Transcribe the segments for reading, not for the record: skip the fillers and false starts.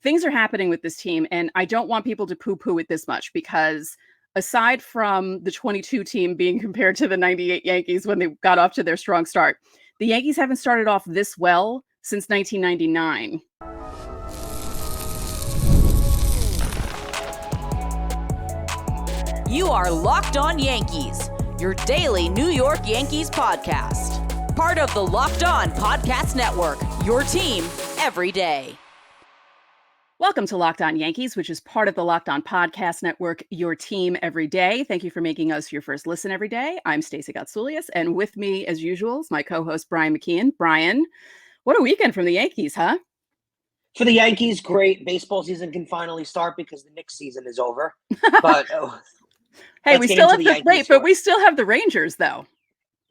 things are happening with this team, and I don't want people to poo-poo it this much because aside from the 22 team being compared to the 98 Yankees when they got off to their strong start, the Yankees haven't started off this well since 1999. You are Locked On Yankees, your daily New York Yankees podcast. Part of the Locked On Podcast Network, your team every day. Welcome to Locked On Yankees, which is part of the Locked On Podcast Network, your team every day. Thank you for making us your first listen every day. I'm Stacey Gotsoulias, and with me, as usual, is my co-host, Brian McKeon. Brian, what a weekend from the Yankees, huh? For the Yankees, great. Baseball season can finally start because the Knicks season is over. But hey, we still have we still have the Rangers, though.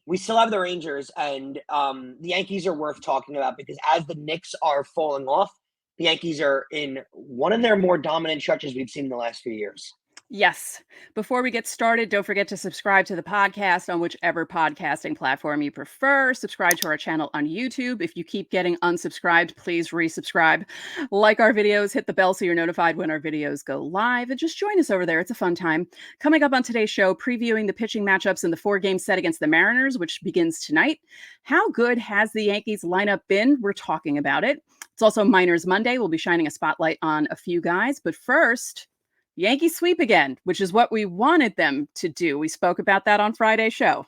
We still have the Rangers, and the Yankees are worth talking about because as the Knicks are falling off, the Yankees are in one of their more dominant stretches we've seen in the last few years. Yes. Before we get started, don't forget to subscribe to the podcast on whichever podcasting platform you prefer. Subscribe to our channel on YouTube. If you keep getting unsubscribed, please resubscribe. Like our videos, hit the bell so you're notified when our videos go live, and just join us over there. It's a fun time. Coming up on today's show, previewing the pitching matchups in the 4-game set against the Mariners, which begins tonight. How good has the Yankees lineup been? We're talking about it. It's also Minors Monday. We'll be shining a spotlight on a few guys, but first, Yankee sweep again, which is what we wanted them to do. We spoke about that on Friday's show.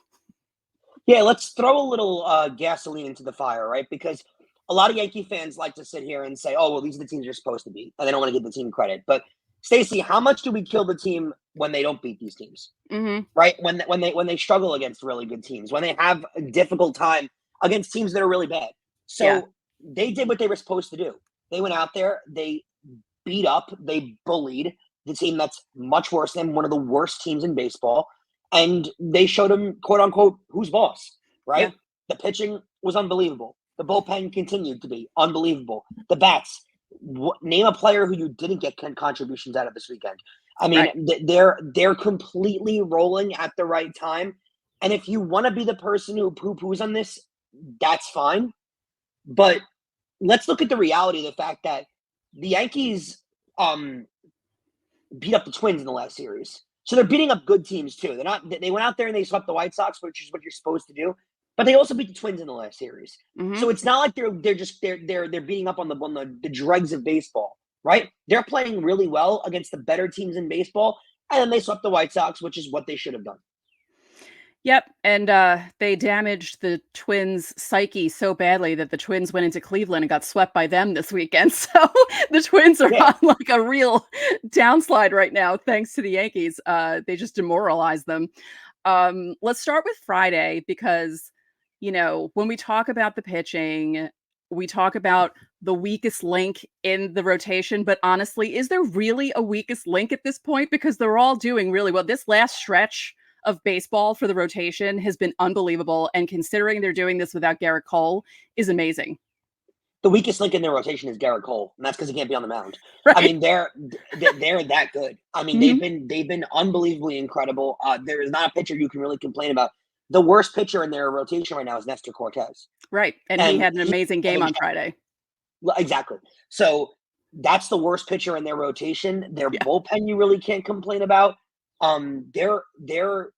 Yeah, let's throw a little gasoline into the fire, right? Because a lot of Yankee fans like to sit here and say, oh, well, these are the teams you're supposed to beat, and they don't want to give the team credit. But, Stacey, how much do we kill the team when they don't beat these teams? Mm-hmm. Right? When they struggle against really good teams, when they have a difficult time against teams that are really bad. So they did what they were supposed to do. They went out there, they beat up, they bullied the team that's much worse than one of the worst teams in baseball. And they showed them, quote unquote, who's boss, right? Yeah. The pitching was unbelievable. The bullpen continued to be unbelievable. The bats, name a player who you didn't get contributions out of this weekend. I mean, right. They're completely rolling at the right time. And if you want to be the person who poo-poos on this, that's fine. But let's look at the reality of the fact that the Yankees beat up the Twins in the last series. So they're beating up good teams too. They went out there and they swept the White Sox, which is what you're supposed to do. But they also beat the Twins in the last series. Mm-hmm. So it's not like they're beating up on the dregs of baseball, right? They're playing really well against the better teams in baseball, and then they swept the White Sox, which is what they should have done. Yep, and they damaged the Twins' psyche so badly that the Twins went into Cleveland and got swept by them this weekend. So the Twins are on like a real downslide right now, thanks to the Yankees. They just demoralized them. Let's start with Friday because, you know, when we talk about the pitching, we talk about the weakest link in the rotation. But honestly, is there really a weakest link at this point? Because they're all doing really well. This last stretch of baseball for the rotation has been unbelievable, and considering they're doing this without Garrett Cole is amazing. The weakest link in their rotation is Garrett Cole, and that's because he can't be on the mound. Right. I mean, they're that good. I mean, mm-hmm. they've been unbelievably incredible. There is not a pitcher you can really complain about. The worst pitcher in their rotation right now is Nestor Cortez. Right, and he had an amazing game on Friday. Exactly. So that's the worst pitcher in their rotation. Their bullpen you really can't complain about. They're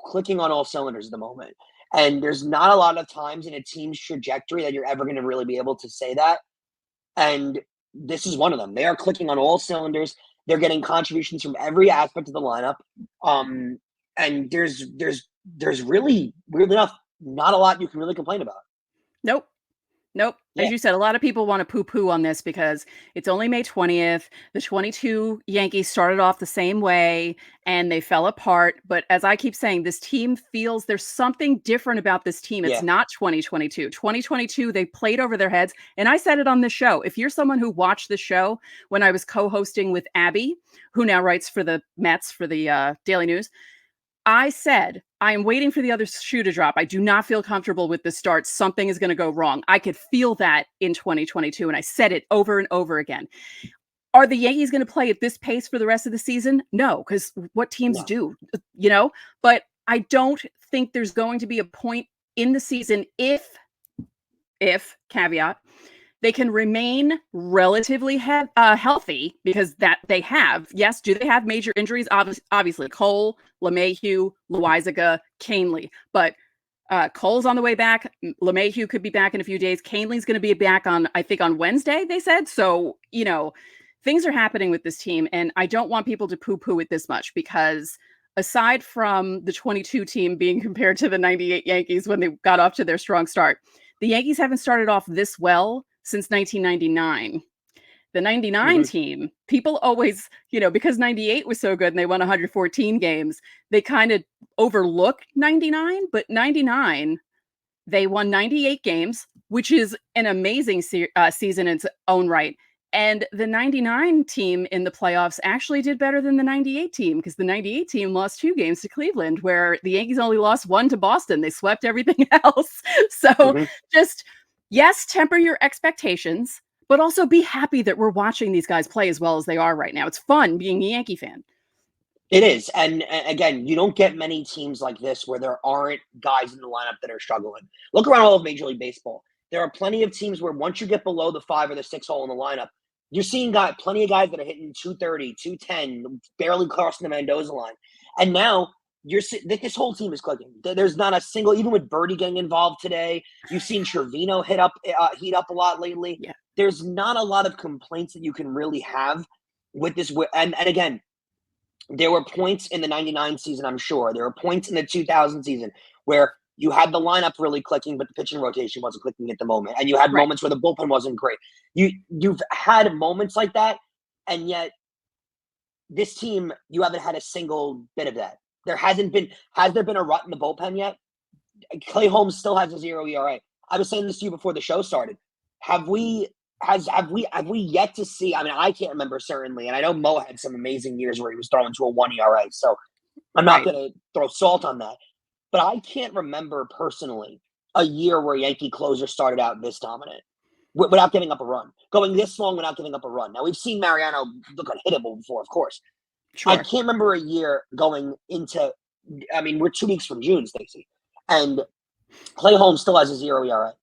clicking on all cylinders at the moment. And there's not a lot of times in a team's trajectory that you're ever going to really be able to say that. And this is one of them. They are clicking on all cylinders. They're getting contributions from every aspect of the lineup. And there's really not a lot you can really complain about. Nope. As you said, a lot of people want to poo-poo on this because it's only May 20th. The 22 Yankees started off the same way and they fell apart. But as I keep saying, this team feels there's something different about this team. It's not 2022. 2022, they played over their heads. And I said it on this show. If you're someone who watched the show when I was co-hosting with Abby, who now writes for the Mets for the Daily News, I said, I am waiting for the other shoe to drop. I do not feel comfortable with the start. Something is going to go wrong. I could feel that in 2022, and I said it over and over again. Are the Yankees going to play at this pace for the rest of the season? No, because what teams do, you know? But I don't think there's going to be a point in the season if caveat, they can remain relatively healthy because that they have. Yes, do they have major injuries? Obviously, Cole, LeMahieu, Loizaga, Canely. But Cole's on the way back. LeMahieu could be back in a few days. Canely's going to be back on, I think, on Wednesday, they said. So, things are happening with this team. And I don't want people to poo-poo it this much because aside from the 22 team being compared to the 98 Yankees when they got off to their strong start, the Yankees haven't started off this well since 1999. The 99 team, people always, because 98 was so good and they won 114 games, they kind of overlook 99. But 99, they won 98 games, which is an amazing season in its own right. And the 99 team in the playoffs actually did better than the 98 team because the 98 team lost 2 games to Cleveland, where the Yankees only lost 1 to Boston. They swept everything else. So just, yes, temper your expectations, but also be happy that we're watching these guys play as well as they are right now. It's fun being a Yankee fan. It is. And again, you don't get many teams like this where there aren't guys in the lineup that are struggling. Look around all of Major League Baseball. There are plenty of teams where once you get below the 5 or the 6 hole in the lineup, you're seeing plenty of guys that are hitting 230, 210, barely crossing the Mendoza line. And now this whole team is clicking. There's not a single, even with Birdie getting involved today, you've seen Trevino heat up a lot lately. Yeah. There's not a lot of complaints that you can really have with this. And again, there were points in the 99 season, I'm sure. There were points in the 2000 season where you had the lineup really clicking, but the pitching rotation wasn't clicking at the moment. And you had moments where the bullpen wasn't great. You've had moments like that, and yet this team, you haven't had a single bit of that. Has there been a rut in the bullpen yet? Clay Holmes still has a 0 ERA. I was saying this to you before the show started. Have we yet to see? I mean, I can't remember certainly, and I know Mo had some amazing years where he was throwing to a 1 ERA. So I'm not going to throw salt on that, but I can't remember personally a year where Yankee closer started out this dominant without giving up a run, going this long without giving up a run. Now we've seen Mariano look unhittable before, of course. Sure. I can't remember a year going into. I mean, we're 2 weeks from June, Stacey, and Clay Holmes still has a 0 ERA.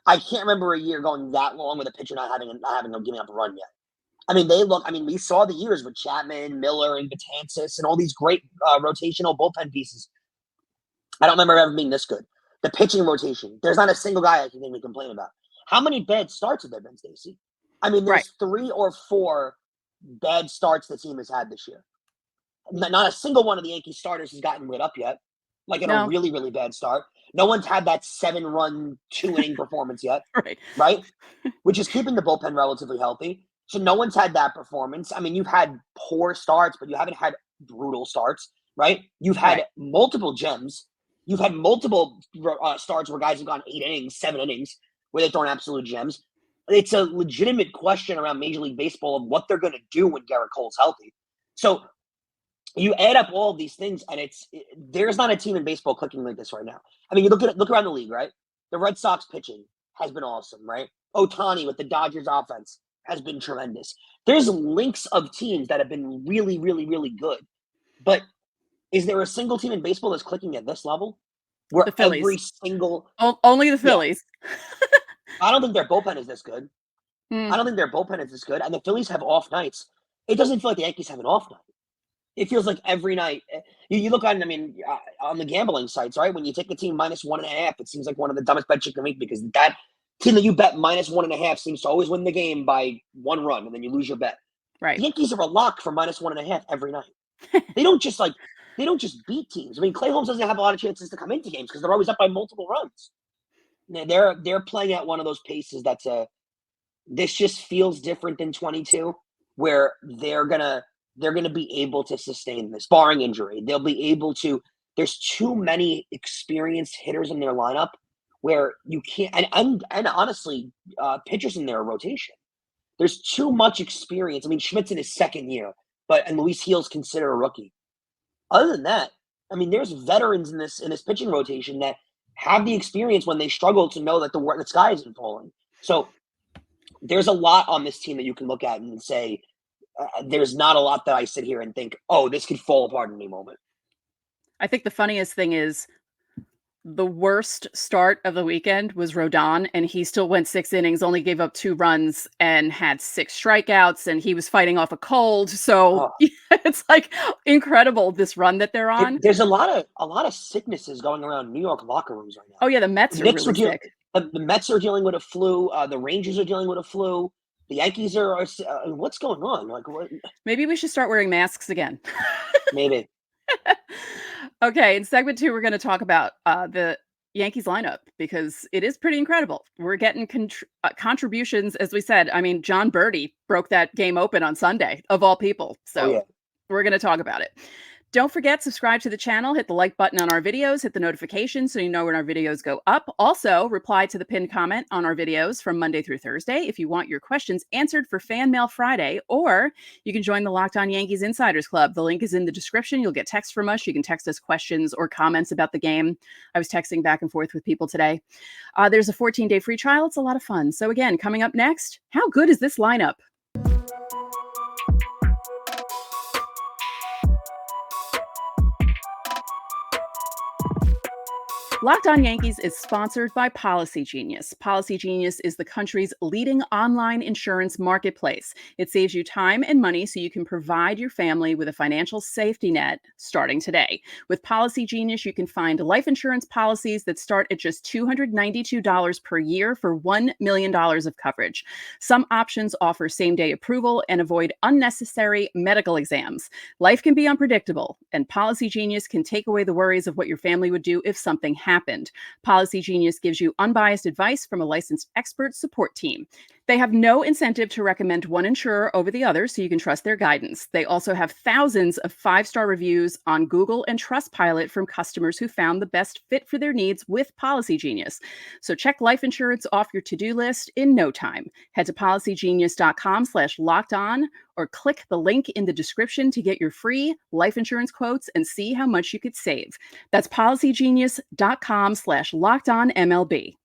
I can't remember a year going that long with a pitcher not having giving up a run yet. I mean, we saw the years with Chapman, Miller, and Betances, and all these great rotational bullpen pieces. I don't remember ever being this good. The pitching rotation, there's not a single guy I can think we complain about. How many bad starts have there been, Stacey? I mean, there's 3 or 4 bad starts the team has had this year. Not a single one of the Yankee starters has gotten lit up yet, like in a really, really bad start. No one's had that 7-run, 2-inning performance yet, right? Which is keeping the bullpen relatively healthy. So no one's had that performance. I mean, you've had poor starts, but you haven't had brutal starts, right? You've had multiple gems. You've had multiple starts where guys have gone 8 innings, 7 innings, where they've thrown absolute gems. It's a legitimate question around Major League Baseball of what they're going to do when Garrett Cole's healthy. So you add up all of these things, and there's not a team in baseball clicking like this right now. I mean, you look around the league, right? The Red Sox pitching has been awesome, right? Ohtani with the Dodgers offense has been tremendous. There's links of teams that have been really, really, really good. But is there a single team in baseball that's clicking at this level? Where every single only the Phillies. Yeah. I don't think their bullpen is this good. I don't think their bullpen is this good. And the Phillies have off nights. It doesn't feel like the Yankees have an off night. It feels like every night you look on. I mean, on the gambling sites, right? When you take a team -1.5, it seems like one of the dumbest bets you can make because that team that you bet -1.5 seems to always win the game by 1 run, and then you lose your bet. Right. The Yankees are a lock for -1.5 every night. They don't just beat teams. I mean, Clay Holmes doesn't have a lot of chances to come into games because they're always up by multiple runs. Now, they're playing at one of those paces this just feels different than 22, where they're gonna be able to sustain this, barring injury. They'll be able to. There's too many experienced hitters in their lineup where you can't, and honestly, pitchers in their rotation. There's too much experience. I mean, Schmidt's in his 2nd year, and Luis Gil's considered a rookie. Other than that, I mean, there's veterans in this pitching rotation that have the experience when they struggle to know that the sky isn't falling. So there's a lot on this team that you can look at and say, there's not a lot that I sit here and think, oh, this could fall apart in any moment. I think the funniest thing is The worst start of the weekend was Rodon, and he still went 6 innings, only gave up 2 runs, and had 6 strikeouts, and he was fighting off a cold, so Oh, it's, like, incredible, this run that they're on. there's a lot of sicknesses going around New York locker rooms right Oh, now. yeah, the Mets The are Knicks are really dealing. sick. The Mets are dealing with a flu. The Rangers are dealing with a flu. The Yankees are what's going on? Like what? Maybe we should start wearing masks again. Maybe. Okay, in segment 2, we're gonna talk about, the Yankees lineup because it is pretty incredible. We're getting contributions, as we said. I mean, John Birdie broke that game open on Sunday, of all people, Oh so yeah. we're gonna talk about it. Don't forget, subscribe to the channel, hit the like button on our videos, hit the notification so you know when our videos go up. Also, reply to the pinned comment on our videos from Monday through Thursday if you want your questions answered for Fan Mail Friday, or you can join the Locked On Yankees Insiders Club. The link is in the description. You'll get text from us. You can text us questions or comments about the game. I was texting back and forth with people today. There's a 14-day free trial. It's a lot of fun. So again, coming up next, how good is this lineup? Locked On Yankees is sponsored by Policygenius. Policygenius is the country's leading online insurance marketplace. It saves you time and money so you can provide your family with a financial safety net starting today. With Policygenius, you can find life insurance policies that start at just $292 per year for $1 million of coverage. Some options offer same-day approval and avoid unnecessary medical exams. Life can be unpredictable, and Policygenius can take away the worries of what your family would do if something happened. Policygenius gives you unbiased advice from a licensed expert support team. They have no incentive to recommend one insurer over the other, so you can trust their guidance. They also have thousands of 5-star reviews on Google and Trustpilot from customers who found the best fit for their needs with Policygenius. So check life insurance off your to-do list in no time. Head to policygenius.com/lockedon or click the link in the description to get your free life insurance quotes and see how much you could save. That's policygenius.com/lockedonMLB.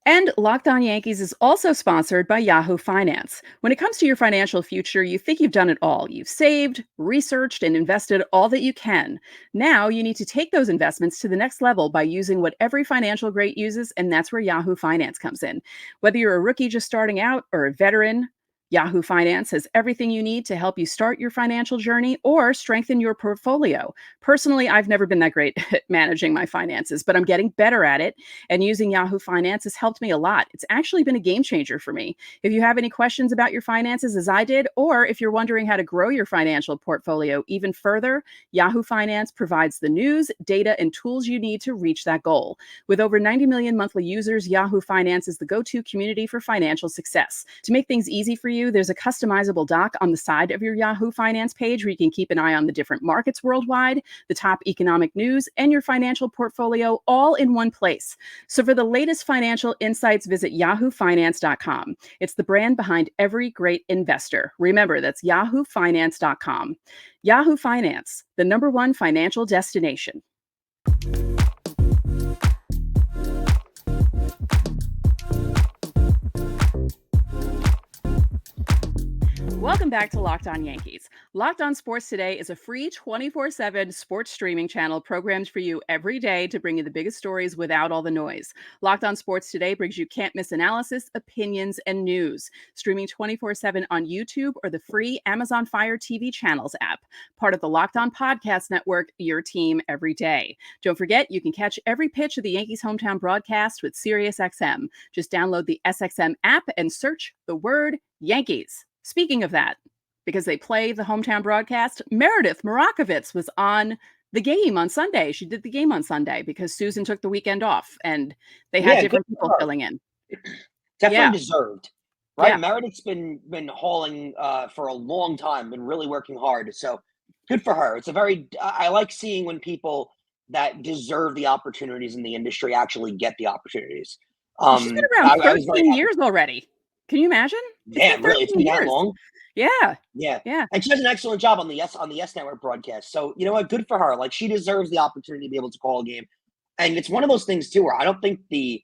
And Locked On Yankees is also sponsored by Yahoo Finance. When it comes to your financial future, you think you've done it all. You've saved, researched, and invested all that you can. Now you need to take those investments to the next level by using what every financial great uses, and that's where Yahoo Finance comes in. Whether you're a rookie just starting out or a veteran, Yahoo Finance has everything you need to help you start your financial journey or strengthen your portfolio. Personally, I've never been that great at managing my finances, but I'm getting better at it, and using Yahoo Finance has helped me a lot. It's actually been a game changer for me. If you have any questions about your finances as I did, or if you're wondering how to grow your financial portfolio even further, Yahoo Finance provides the news, data, and tools you need to reach that goal. With over 90 million monthly users, Yahoo Finance is the go-to community for financial success. To make things easy for you, there's a customizable doc on the side of your Yahoo Finance page where you can keep an eye on the different markets worldwide, the top economic news, and your financial portfolio all in one place. So for the latest financial insights, visit yahoofinance.com. It's the brand behind every great investor. Remember, that's yahoofinance.com. Yahoo Finance, the #1 financial destination. Welcome back to Locked On Yankees. Locked On Sports Today is a free 24/7 sports streaming channel programmed for you every day to bring you the biggest stories without all the noise. Locked On Sports Today brings you can't-miss analysis, opinions, and news. Streaming 24/7 on YouTube or the free Amazon Fire TV channels app. Part of the Locked On Podcast Network, your team every day. Don't forget, you can catch every pitch of the Yankees hometown broadcast with SiriusXM. Just download the SXM app and search the word Yankees. Speaking of that, because they play the hometown broadcast, Meredith Marakovitz was on the game on Sunday. She did the game on Sunday because Susan took the weekend off and they had Yeah, good different for people her. filling in. Definitely Yeah, deserved. Right? yeah. Meredith's been hauling for a long time, been really working hard. So good for her. It's a very I like seeing when people that deserve the opportunities in the industry actually get the opportunities. She's been around I was very 13 happy. years already. Can you imagine? It's been Damn, really, it's 13 been that years. long. Yeah, Yeah. yeah. And she does an excellent job on the S Network broadcast. So you know what? Good for her. Like she deserves the opportunity to be able to call a game. And it's one of those things too where I don't think the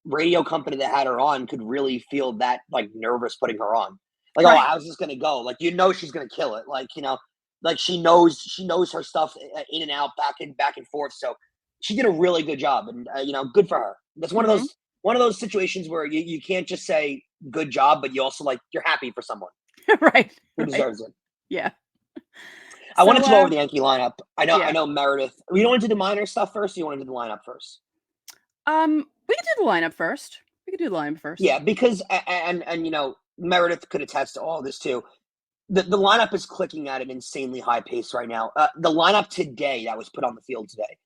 radio company that had her on could really feel that like nervous putting her on. Like, oh, Right. how's this gonna go? Like, she's gonna kill it. Like, like she knows her stuff in and out, back and forth. So she did a really good job, and good for her. That's one of those situations where you can't just say good job, but you also you're happy for someone Right. who deserves it. Yeah. I So, wanted to go over the Yankee lineup. I yeah. know Meredith. You don't want to do the minor stuff first, or you want to do the lineup first? We could do the lineup first. Yeah, because and Meredith could attest to all this too. The lineup is clicking at an insanely high pace right now. The lineup today that was put on the field today,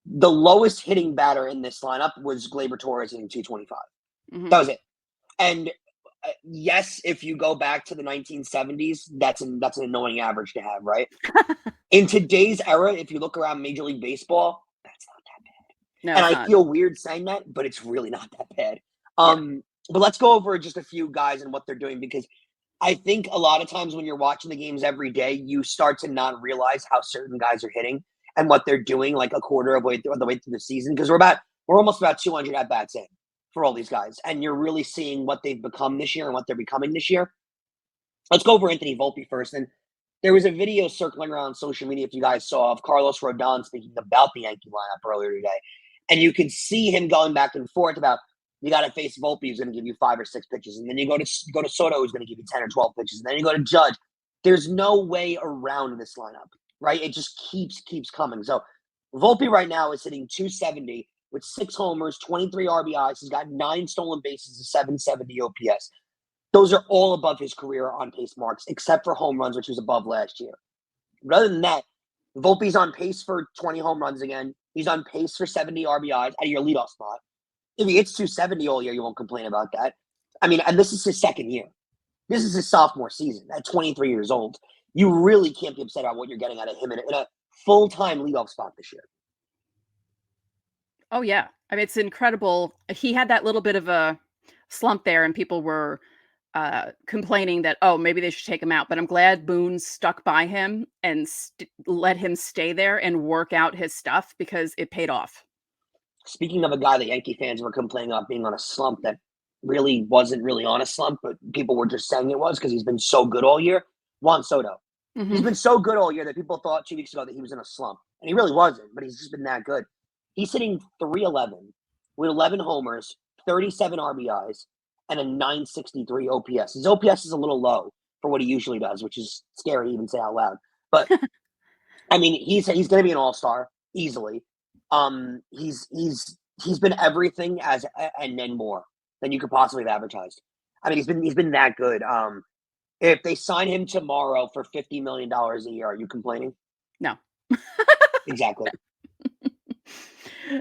the lowest hitting batter in this lineup was Gleyber Torres hitting 225. That was it. And yes, if you go back to the 1970s, that's an annoying average to have, right? In today's era, if you look around Major League Baseball, that's not that bad. No, And it's I not. feel weird saying that, but it's really not that bad. Yeah. But let's go over just a few guys and what they're doing, because I think a lot of times when you're watching the games every day, you start to not realize how certain guys are hitting and what they're doing like a quarter of the way through the season, because we're almost about 200 at bats in for all these guys, and you're really seeing what they've become this year and what they're becoming this year. Let's go over Anthony Volpe first. And there was a video circling around social media, if you guys saw, of Carlos Rodon speaking about the Yankee lineup earlier today, and you could see him going back and forth about, you got to face Volpe, who's going to give you 5 or 6 pitches, and then you go to Soto, who's going to give you 10 or 12 pitches, and then you go to Judge. There's no way around this lineup, right? It just keeps coming. So Volpe right now is hitting 270 with 6 homers, 23 RBIs. He's got 9 stolen bases, a 770 OPS. Those are all above his career on pace marks, except for home runs, which was above last year. But other than that, Volpe's on pace for 20 home runs again. He's on pace for 70 RBIs out of your leadoff spot. If he hits 270 all year, you won't complain about that. I mean, and this is his second year. This is his sophomore season at 23 years old. You really can't be upset about what you're getting out of him in a full-time leadoff spot this year. Oh, yeah. I mean, it's incredible. He had that little bit of a slump there, and people were complaining that, oh, maybe they should take him out. But I'm glad Boone stuck by him and let him stay there and work out his stuff, because it paid off. Speaking of a guy that Yankee fans were complaining about being on a slump that really wasn't really on a slump, but people were just saying it was because he's been so good all year, Juan Soto. He's been so good all year that people thought 2 weeks ago that he was in a slump. And he really wasn't, but he's just been that good. He's hitting 311 with 11 homers, 37 RBIs, and a 963 OPS. His OPS is a little low for what he usually does, which is scary to even say out loud. But, I mean, he's going to be an all-star easily. He's been everything and then more than you could possibly have advertised. I mean, he's been that good. If they sign him tomorrow for $50 million a year, are you complaining? No. Exactly.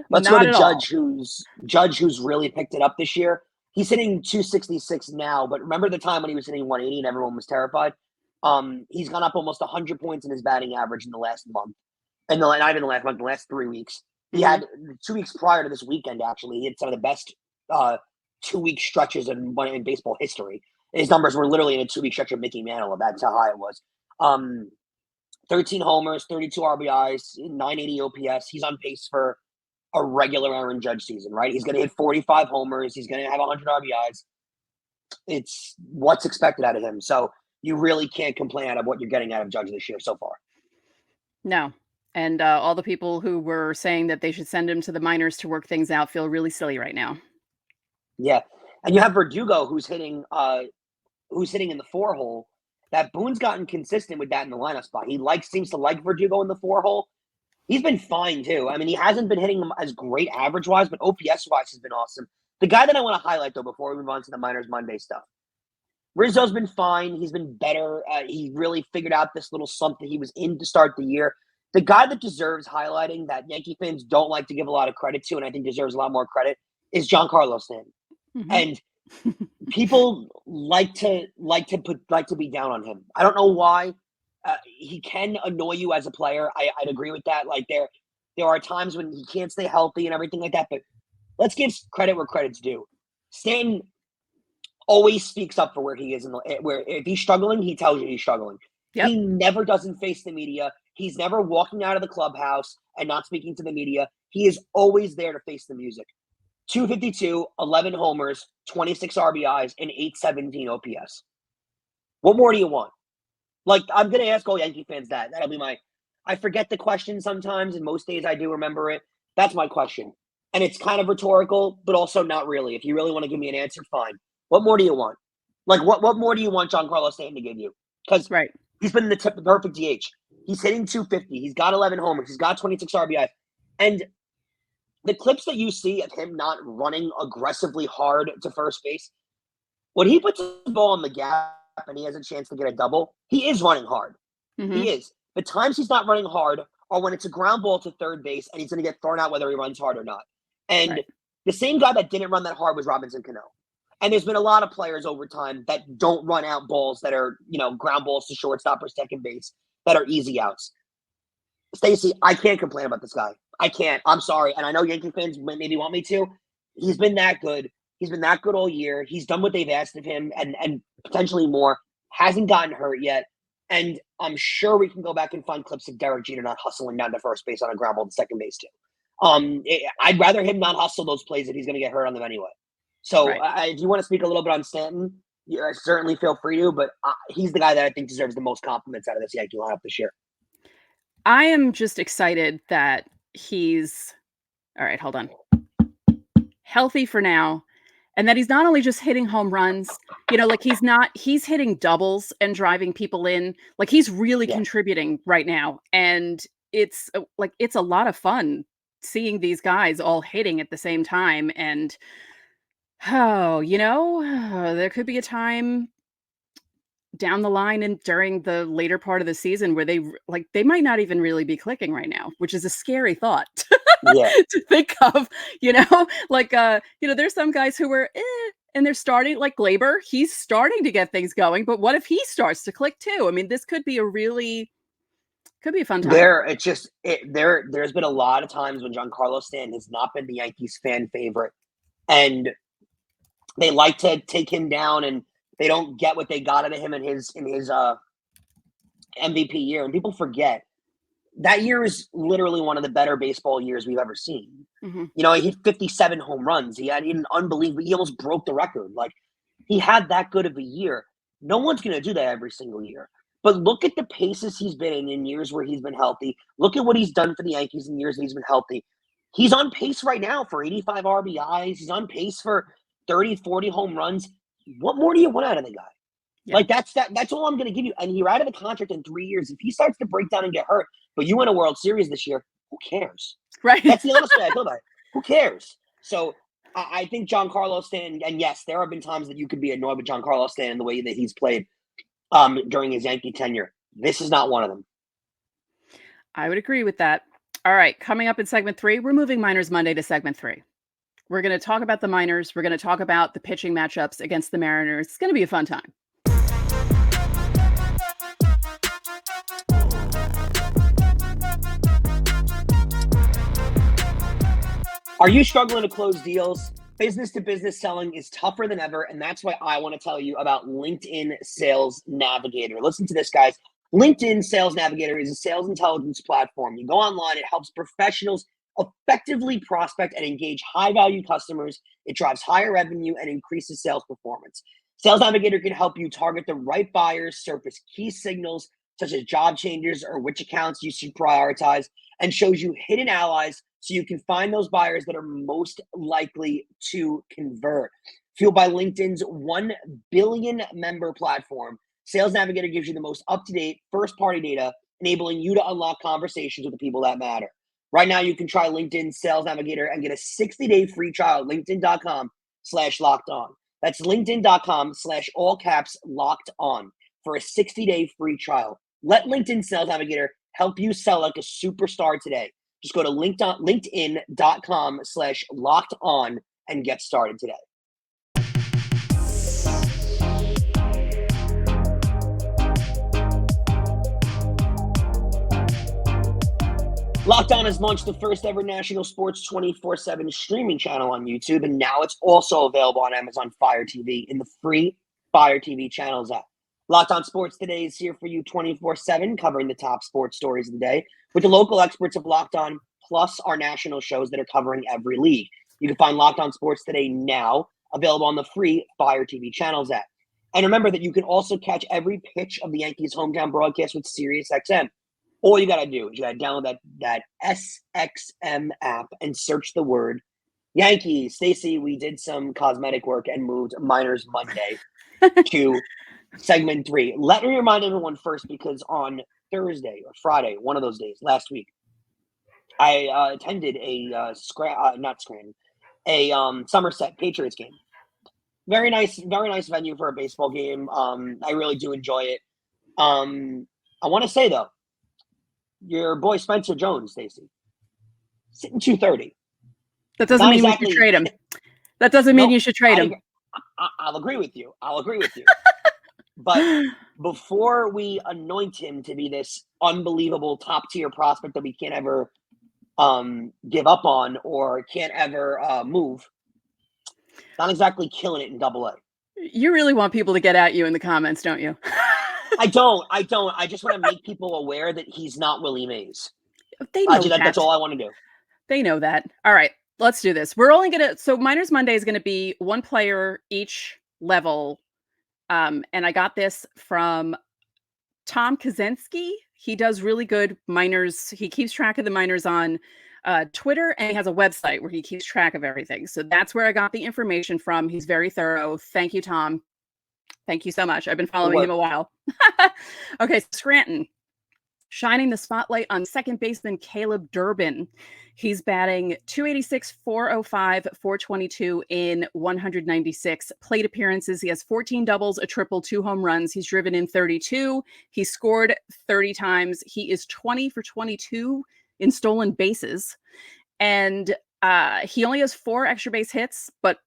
Let's go to Judge, who's really picked it up this year. He's hitting 266 now, but remember the time when he was hitting 180 and everyone was terrified? He's gone up almost 100 points in his batting average in the last month. Not even the last month, the last 3 weeks. He had 2 weeks prior to this weekend, actually. He had some of the best 2-week stretches in baseball history. His numbers were literally in a 2-week stretch of Mickey Mantle. That's how high it was. 13 homers, 32 RBIs, 980 OPS. He's on pace for a regular Aaron Judge season, right? He's going to hit 45 homers. He's going to have 100 RBIs. It's what's expected out of him. So you really can't complain out of what you're getting out of Judge this year so far. No. And all the people who were saying that they should send him to the minors to work things out feel really silly right now. Yeah. And you have Verdugo, who's hitting in the 4-hole. That Boone's gotten consistent with that in the lineup spot. He seems to like Verdugo in the 4-hole. He's been fine too. I mean, he hasn't been hitting them as great average-wise, but OPS-wise has been awesome. The guy that I want to highlight, though, before we move on to the Minors Monday stuff, Rizzo's been fine. He's been better. He really figured out this little slump that he was in to start the year. The guy that deserves highlighting, that Yankee fans don't like to give a lot of credit to, and I think deserves a lot more credit, is Giancarlo Stanton. And people like to be down on him. I don't know why. He can annoy you as a player. I'd agree with that. Like there are times when he can't stay healthy and everything like that. But let's give credit where credit's due. Stanton always speaks up for where he is. Where if he's struggling, he tells you he's struggling. Yep. He never doesn't face the media. He's never walking out of the clubhouse and not speaking to the media. He is always there to face the music. 252, 11 homers, 26 RBIs, and 817 OPS. What more do you want? Like, I'm going to ask all Yankee fans that. That'll be I forget the question sometimes, and most days I do remember it. That's my question. And it's kind of rhetorical, but also not really. If you really want to give me an answer, fine. What more do you want? Like, what more do you want Giancarlo Stanton to give you? Because Right. he's been in the perfect DH. He's hitting 250. He's got 11 homers. He's got 26 RBI. And the clips that you see of him not running aggressively hard to first base, when he puts the ball in the gap and he has a chance to get a double, he is running hard. Mm-hmm. He is. The times he's not running hard are when it's a ground ball to third base and he's going to get thrown out whether he runs hard or not. And the same guy that didn't run that hard was Robinson Cano. And there's been a lot of players over time that don't run out balls that are, ground balls to shortstop or second base that are easy outs. Stacey, I can't complain about this guy. I can't. I'm sorry. And I know Yankee fans maybe want me to. He's been that good. He's been that good all year. He's done what they've asked of him and potentially more. Hasn't gotten hurt yet. And I'm sure we can go back and find clips of Derek Jeter not hustling down to first base on a ground ball to second base too. I'd rather him not hustle those plays if he's going to get hurt on them anyway. So if you want to speak a little bit on Stanton, certainly feel free to, but he's the guy that I think deserves the most compliments out of this Yankee lineup this year. I am just excited that he's all right. Hold on. Healthy for now. And that he's not only just hitting home runs, he's hitting doubles and driving people in. Like he's really contributing right now. And it's a lot of fun seeing these guys all hitting at the same time. And there could be a time down the line and during the later part of the season where they might not even really be clicking right now, which is a scary thought to think of, there's some guys who are, and they're starting like Glaber. He's starting to get things going, but what if he starts to click too? I mean, this could be a fun time. There's been a lot of times when Giancarlo Stanton has not been the Yankees fan favorite, and they like to take him down, and they don't get what they got out of him in his MVP year. And people forget that year is literally one of the better baseball years we've ever seen. Mm-hmm. He hit 57 home runs. He had an unbelievable. He almost broke the record. Like he had that good of a year. No one's going to do that every single year. But look at the paces he's been in years where he's been healthy. Look at what he's done for the Yankees in years that he's been healthy. He's on pace right now for 85 RBIs. He's on pace for 30, 40 home runs. What more do you want out of the guy? Yeah. Like that's all I'm going to give you. And you're out of the contract in 3 years. If he starts to break down and get hurt, but you win a World Series this year, who cares? Right. That's the honest way I feel about it. Who cares? So I think Giancarlo Stanton, and yes, there have been times that you could be annoyed with Giancarlo Stanton the way that he's played during his Yankee tenure. This is not one of them. I would agree with that. All right, coming up in segment 3, we're moving Minors Monday to segment 3. We're going to talk about the minors. We're going to talk about the pitching matchups against the Mariners. It's going to be a fun time. Are you struggling to close deals? Business-to-business selling is tougher than ever, and that's why I want to tell you about LinkedIn Sales Navigator. Listen to this, guys. LinkedIn Sales Navigator is a sales intelligence platform. You go online, it helps professionals effectively prospect and engage high-value customers. It drives higher revenue and increases sales performance. Sales Navigator can help you target the right buyers, surface key signals such as job changes or which accounts you should prioritize, and shows you hidden allies so you can find those buyers that are most likely to convert. Fueled by LinkedIn's 1 billion member platform, Sales Navigator gives you the most up-to-date first-party data, enabling you to unlock conversations with the people that matter. Right now, you can try LinkedIn Sales Navigator and get a 60-day free trial at linkedin.com/locked-on. That's linkedin.com/all caps locked on for a 60-day free trial. Let LinkedIn Sales Navigator help you sell like a superstar today. Just go to linkedin.com/locked on and get started today. Locked On has launched the first ever national sports 24/7 streaming channel on YouTube, and now it's also available on Amazon Fire TV in the free Fire TV channels app. Locked On Sports Today is here for you 24/7, covering the top sports stories of the day with the local experts of Locked On, plus our national shows that are covering every league. You can find Locked On Sports Today now, available on the free Fire TV channels app. And remember that you can also catch every pitch of the Yankees' hometown broadcast with SiriusXM. All you got to do is you got to download that SXM app and search the word Yankees. Stacey, we did some cosmetic work and moved Miners Monday to segment 3. Let me remind everyone first, because on Thursday or Friday, one of those days last week, I attended a Somerset Patriots game. Very nice venue for a baseball game. I really do enjoy it. I want to say though, your boy Spencer Jones, Stacey, sitting 230. That doesn't mean we should trade him. That doesn't mean you should trade him. I'll agree with you. But before we anoint him to be this unbelievable top tier prospect that we can't ever give up on or can't ever move, not exactly killing it in AA. You really want people to get at you in the comments, don't you? I don't. I just want to make people aware that he's not Willie Mays. They know that. That's all I want to do. They know that. All right, let's do this. We're only going to, so Miners Monday is going to be one player each level. And I got this from Tom Kaczynski. He does really good minors. He keeps track of the minors on Twitter, and he has a website where he keeps track of everything. So that's where I got the information from. He's very thorough. Thank you, Tom. Thank you so much. I've been following him a while. Okay, Scranton, shining the spotlight on second baseman Caleb Durbin. He's batting .286, .405, .422 in 196 plate appearances. He has 14 doubles, a triple, 2 home runs. He's driven in 32. He scored 30 times. He is 20 for 22 in stolen bases. And he only has 4 extra base hits, but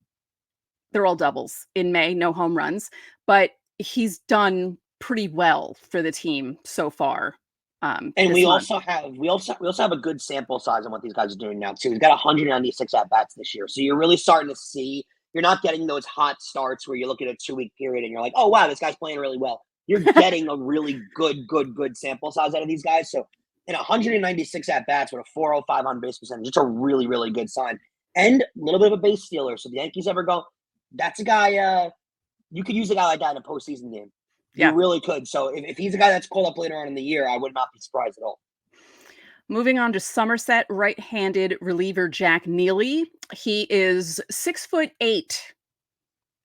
they're all doubles in May, no home runs. But he's done pretty well for the team so far. And we also have a good sample size on what these guys are doing now too. We've got 196 at bats this year, so you're really starting to see. You're not getting those hot starts where you look at a 2-week period and you're like, oh wow, this guy's playing really well. You're getting a really good sample size out of these guys. So in 196 at bats with a 405 on base percentage, it's a really good sign. And a little bit of a base stealer. So the Yankees ever go, that's a guy. You could use a guy like that in a postseason game. You really could. So if he's a guy that's called up later on in the year, I would not be surprised at all. Moving on to Somerset, right-handed reliever Jack Neely. He is 6'8".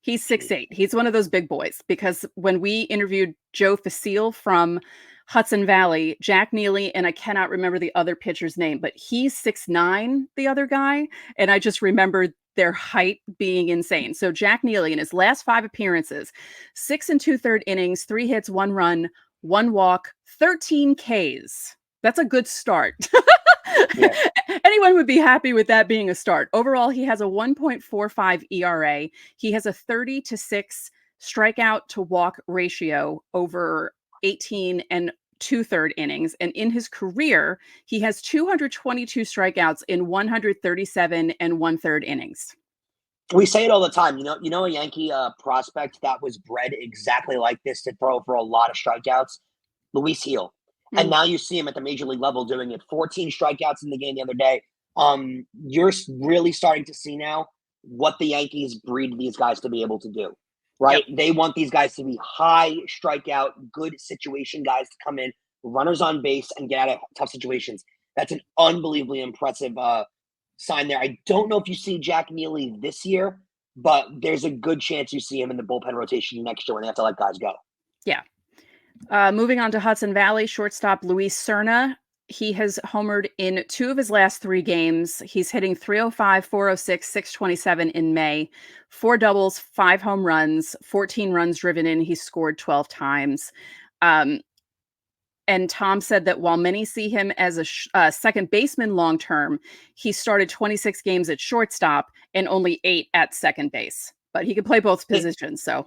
He's 6'8". He's one of those big boys, because when we interviewed Joe Facile from Hudson Valley, Jack Neely, and I cannot remember the other pitcher's name, but he's 6'9", the other guy, and I just remembered their height being insane. So Jack Neely, in his last 5 appearances, 6 2/3 innings, 3 hits, 1 run, 1 walk, 13 Ks. That's a good start. Yeah. Anyone would be happy with that being a start. Overall, he has a 1.45 ERA. He has a 30-6 strikeout to walk ratio over 18 2/3 innings. And in his career, he has 222 strikeouts in 137 1/3 innings. We say it all the time. You know a Yankee prospect that was bred exactly like this to throw for a lot of strikeouts? Luis Gil. Mm-hmm. And now you see him at the major league level doing it. 14 strikeouts in the game the other day. You're really starting to see now what the Yankees breed these guys to be able to do. Right? Yep. They want these guys to be high strikeout, good situation guys to come in, runners on base, and get out of tough situations. That's an unbelievably impressive sign there. I don't know if you see Jack Neely this year, but there's a good chance you see him in the bullpen rotation next year when they have to let guys go. Yeah. Moving on to Hudson Valley, shortstop Luis Serna. He has homered in 2 of his last 3 games. He's hitting .305, .406, .627 in May. 4 doubles, 5 home runs, 14 runs driven in. He scored 12 times. And Tom said that while many see him as a second baseman long-term, he started 26 games at shortstop and only 8 at second base. But he can play both positions, so.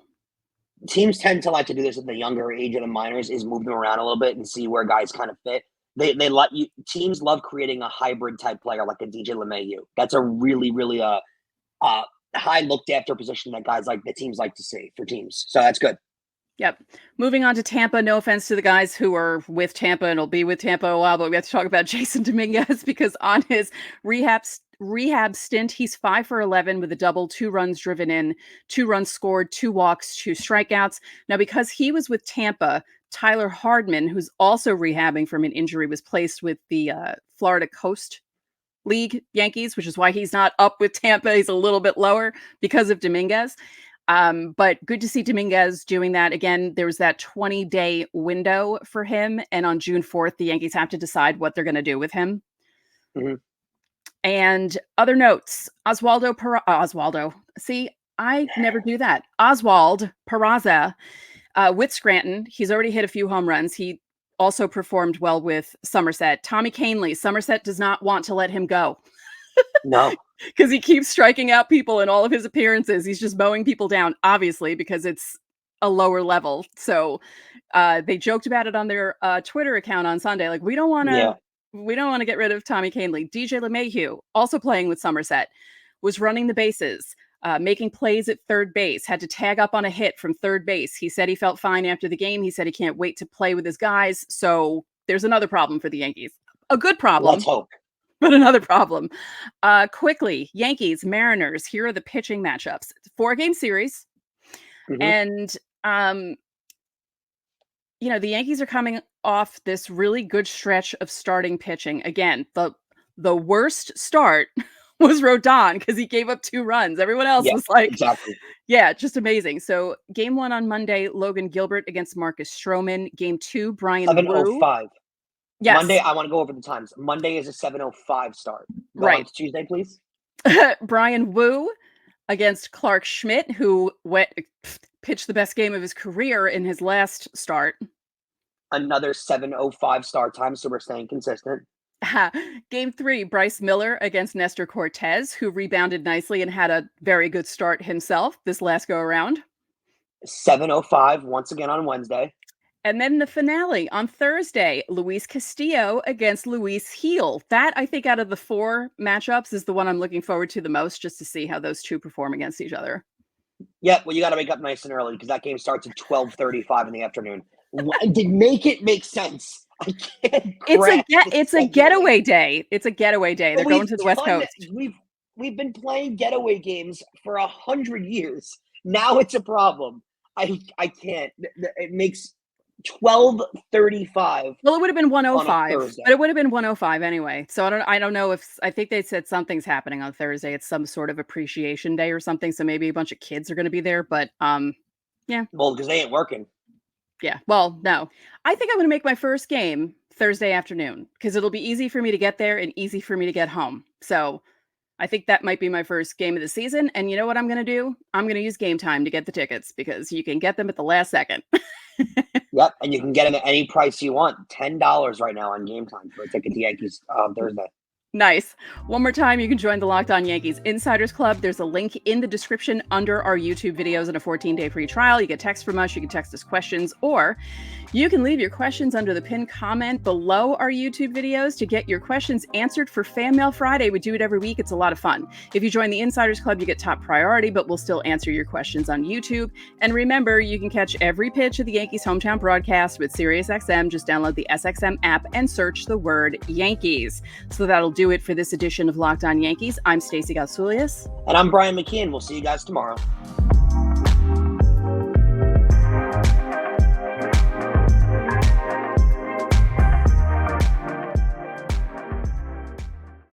Teams tend to like to do this at the younger age of the minors, is move them around a little bit and see where guys kind of fit. They let you. Teams love creating a hybrid type player like a DJ LeMahieu. That's a really high looked after position that guys like the teams like to see for teams. So that's good. Yep. Moving on to Tampa. No offense to the guys who are with Tampa and will be with Tampa a while, but we have to talk about Jason Dominguez, because on his rehab stint, he's 5 for 11 with a double, 2 runs driven in, 2 runs scored, 2 walks, 2 strikeouts. Now, because he was with Tampa Tyler Hardman, who's also rehabbing from an injury, was placed with the Florida Coast League Yankees, which is why he's not up with Tampa. He's a little bit lower because of Dominguez. But good to see Dominguez doing that. Again, there was that 20-day window for him. And on June 4th, the Yankees have to decide what they're going to do with him. Mm-hmm. And other notes, Oswaldo. See, I never do that. Oswald Peraza with Scranton. He's already hit a few home runs. He also performed well with Somerset. Tommy Canley, Somerset does not want to let him go. No. Because he keeps striking out people in all of his appearances. He's just mowing people down, obviously, because it's a lower level. So they joked about it on their Twitter account on Sunday. Like, we don't want to get rid of Tommy Canley. DJ LeMahieu, also playing with Somerset, was running the bases, making plays at third base, had to tag up on a hit from third base. He said he felt fine after the game. He said he can't wait to play with his guys. So there's another problem for the Yankees. A good problem. Let's hope. But another problem. Quickly, Yankees, Mariners, here are the pitching matchups. 4-game series. Mm-hmm. And, the Yankees are coming off this really good stretch of starting pitching. Again, the worst start was Rodon because he gave up 2 runs. Everyone else was like, exactly. Yeah, just amazing. So game 1 on Monday, Logan Gilbert against Marcus Stroman. Game 2, Brian Wu. 7:05. Yes. Monday, I want to go over the times. Monday is a 7:05 start. Go on to Tuesday, please. Brian Wu against Clark Schmidt, who pitched the best game of his career in his last start. Another 7:05 start time, so we're staying consistent. Game 3, Bryce Miller against Nestor Cortez, who rebounded nicely and had a very good start himself this last go around. 7:05 once again on Wednesday. And then the finale on Thursday, Luis Castillo against Luis Heel. That, I think, out of the 4 matchups is the one I'm looking forward to the most, just to see how those two perform against each other. Yeah, well, you got to wake up nice and early because that game starts at 12:35 in the afternoon. Make it make sense. I can't. It's a getaway day. It's a getaway day. They're going to the West Coast. We've been playing getaway games for 100 years. Now it's a problem. I can't. It makes 12:35. Well, it would have been 1:05, but it would have been 1:05 anyway. So I don't know if I think they said something's happening on Thursday. It's some sort of appreciation day or something. So maybe a bunch of kids are going to be there. But yeah. Well, because they ain't working. Yeah. Well, no. I think I'm going to make my first game Thursday afternoon because it'll be easy for me to get there and easy for me to get home. So I think that might be my first game of the season. And you know what I'm going to do? I'm going to use Game Time to get the tickets because you can get them at the last second. Yep, and you can get them at any price you want. $10 right now on Game Time for a ticket to Yankees Thursday. Nice. One more time, you can join the Locked On Yankees Insiders Club. There's a link in the description under our YouTube videos and a 14-day free trial. You get text from us. You can text us questions, or you can leave your questions under the pinned comment below our YouTube videos to get your questions answered for Fan Mail Friday. We do it every week. It's a lot of fun. If you join the Insiders Club, you get top priority, but we'll still answer your questions on YouTube. And remember, you can catch every pitch of the Yankees hometown broadcast with SiriusXM. Just download the SXM app and search the word Yankees. So that'll do it for this edition of Locked On Yankees. I'm Stacey Gatsoulias. And I'm Brian McKeon. We'll see you guys tomorrow.